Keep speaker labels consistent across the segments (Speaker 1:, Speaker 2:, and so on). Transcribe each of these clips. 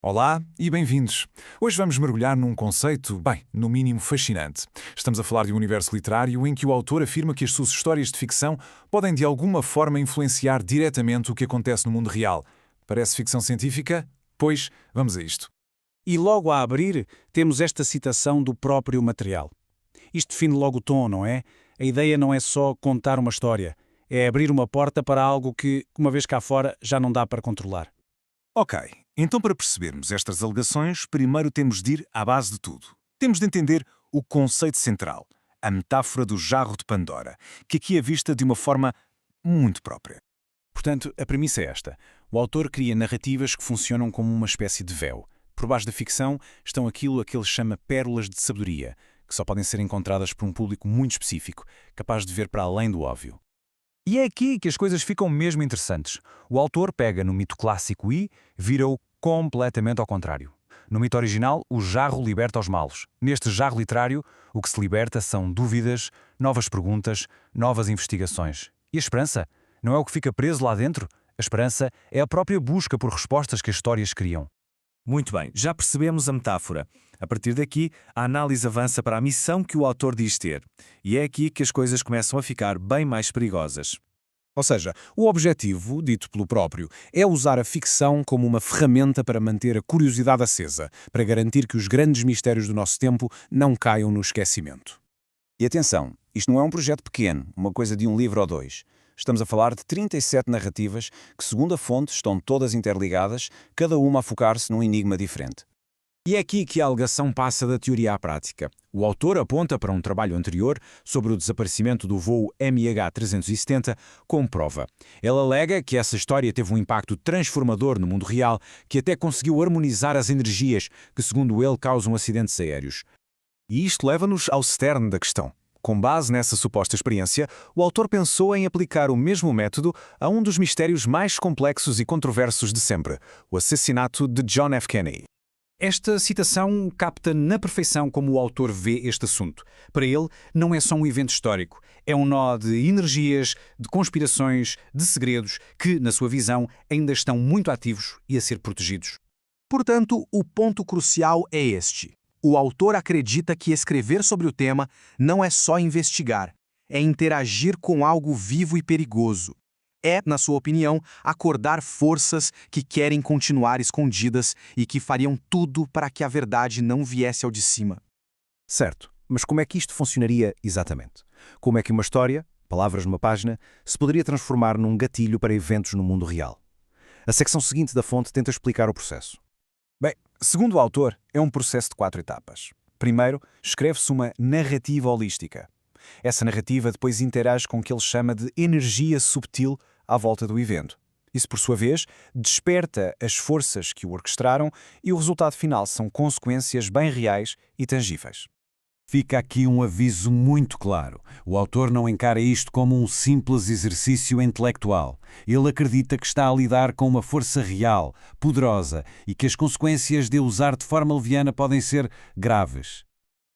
Speaker 1: Olá e bem-vindos. Hoje vamos mergulhar num conceito, bem, no mínimo fascinante. Estamos a falar de um universo literário em que o autor afirma que as suas histórias de ficção podem de alguma forma influenciar diretamente o que acontece no mundo real. Parece ficção científica? Pois, vamos a isto.
Speaker 2: E logo a abrir, temos esta citação do próprio material. Isto define logo o tom, não é? A ideia não é só contar uma história, é abrir uma porta para algo que, uma vez cá fora, já não dá para controlar.
Speaker 1: Ok, então para percebermos estas alegações, primeiro temos de ir à base de tudo. Temos de entender o conceito central, a metáfora do jarro de Pandora, que aqui é vista de uma forma muito própria.
Speaker 2: Portanto, a premissa é esta. O autor cria narrativas que funcionam como uma espécie de véu. Por baixo da ficção estão aquilo a que ele chama pérolas de sabedoria, que só podem ser encontradas por um público muito específico, capaz de ver para além do óbvio.
Speaker 3: E é aqui que as coisas ficam mesmo interessantes. O autor pega no mito clássico e vira-o completamente ao contrário. No mito original, o jarro liberta os malos. Neste jarro literário, o que se liberta são dúvidas, novas perguntas, novas investigações. E a esperança? Não é o que fica preso lá dentro? A esperança é a própria busca por respostas que as histórias criam.
Speaker 4: Muito bem, já percebemos a metáfora. A partir daqui, a análise avança para a missão que o autor diz ter. E é aqui que as coisas começam a ficar bem mais perigosas.
Speaker 5: Ou seja, o objetivo, dito pelo próprio, é usar a ficção como uma ferramenta para manter a curiosidade acesa, para garantir que os grandes mistérios do nosso tempo não caiam no esquecimento.
Speaker 6: E atenção, isto não é um projeto pequeno, uma coisa de um livro ou dois. Estamos a falar de 37 narrativas que, segundo a fonte, estão todas interligadas, cada uma a focar-se num enigma diferente.
Speaker 3: E é aqui que a alegação passa da teoria à prática. O autor aponta para um trabalho anterior sobre o desaparecimento do voo MH370 como prova. Ele alega que essa história teve um impacto transformador no mundo real, que até conseguiu harmonizar as energias que, segundo ele, causam acidentes aéreos.
Speaker 1: E isto leva-nos ao cerne da questão. Com base nessa suposta experiência, o autor pensou em aplicar o mesmo método a um dos mistérios mais complexos e controversos de sempre, o assassinato de John F. Kennedy.
Speaker 2: Esta citação capta na perfeição como o autor vê este assunto. Para ele, não é só um evento histórico. É um nó de energias, de conspirações, de segredos que, na sua visão, ainda estão muito ativos e a ser protegidos.
Speaker 7: Portanto, o ponto crucial é este. O autor acredita que escrever sobre o tema não é só investigar, é interagir com algo vivo e perigoso. É, na sua opinião, acordar forças que querem continuar escondidas e que fariam tudo para que a verdade não viesse ao de cima.
Speaker 3: Certo, mas como é que isto funcionaria exatamente? Como é que uma história, palavras numa página, se poderia transformar num gatilho para eventos no mundo real? A secção seguinte da fonte tenta explicar o processo.
Speaker 1: Bem, segundo o autor, é um processo de 4 etapas. Primeiro, escreve-se uma narrativa holística. Essa narrativa depois interage com o que ele chama de energia subtil à volta do evento. Isso, por sua vez, desperta as forças que o orquestraram e o resultado final são consequências bem reais e tangíveis.
Speaker 8: Fica aqui um aviso muito claro. O autor não encara isto como um simples exercício intelectual. Ele acredita que está a lidar com uma força real, poderosa, e que as consequências de usar de forma leviana podem ser graves.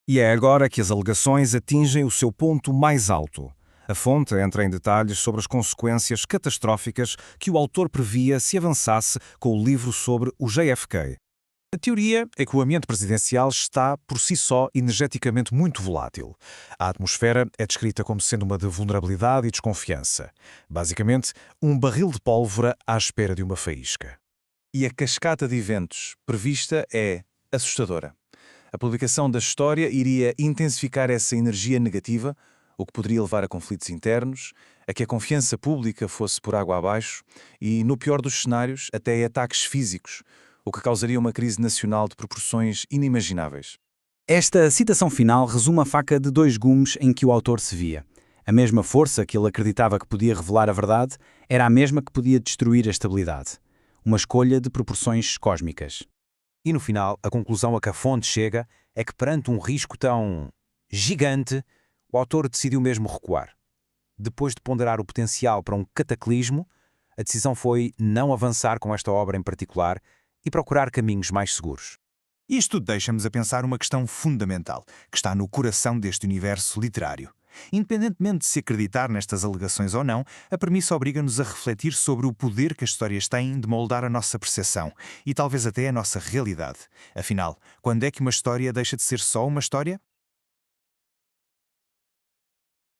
Speaker 5: E é agora que as alegações atingem o seu ponto mais alto. A fonte entra em detalhes sobre as consequências catastróficas que o autor previa se avançasse com o livro sobre o JFK.
Speaker 1: A teoria é que o ambiente presidencial está, por si só, energeticamente muito volátil. A atmosfera é descrita como sendo uma de vulnerabilidade e desconfiança. Basicamente, um barril de pólvora à espera de uma faísca. E a cascata de eventos prevista é assustadora. A publicação da história iria intensificar essa energia negativa, o que poderia levar a conflitos internos, a que a confiança pública fosse por água abaixo e, no pior dos cenários, até a ataques físicos, o que causaria uma crise nacional de proporções inimagináveis.
Speaker 2: Esta citação final resume a faca de 2 gumes em que o autor se via. A mesma força que ele acreditava que podia revelar a verdade era a mesma que podia destruir a estabilidade. Uma escolha de proporções cósmicas.
Speaker 3: E no final, a conclusão a que a fonte chega é que perante um risco tão gigante, o autor decidiu mesmo recuar. Depois de ponderar o potencial para um cataclismo, a decisão foi não avançar com esta obra em particular e procurar caminhos mais seguros.
Speaker 9: Isto deixa-nos a pensar uma questão fundamental, que está no coração deste universo literário. Independentemente de se acreditar nestas alegações ou não, a premissa obriga-nos a refletir sobre o poder que as histórias têm de moldar a nossa percepção e talvez até a nossa realidade. Afinal, quando é que uma história deixa de ser só uma história?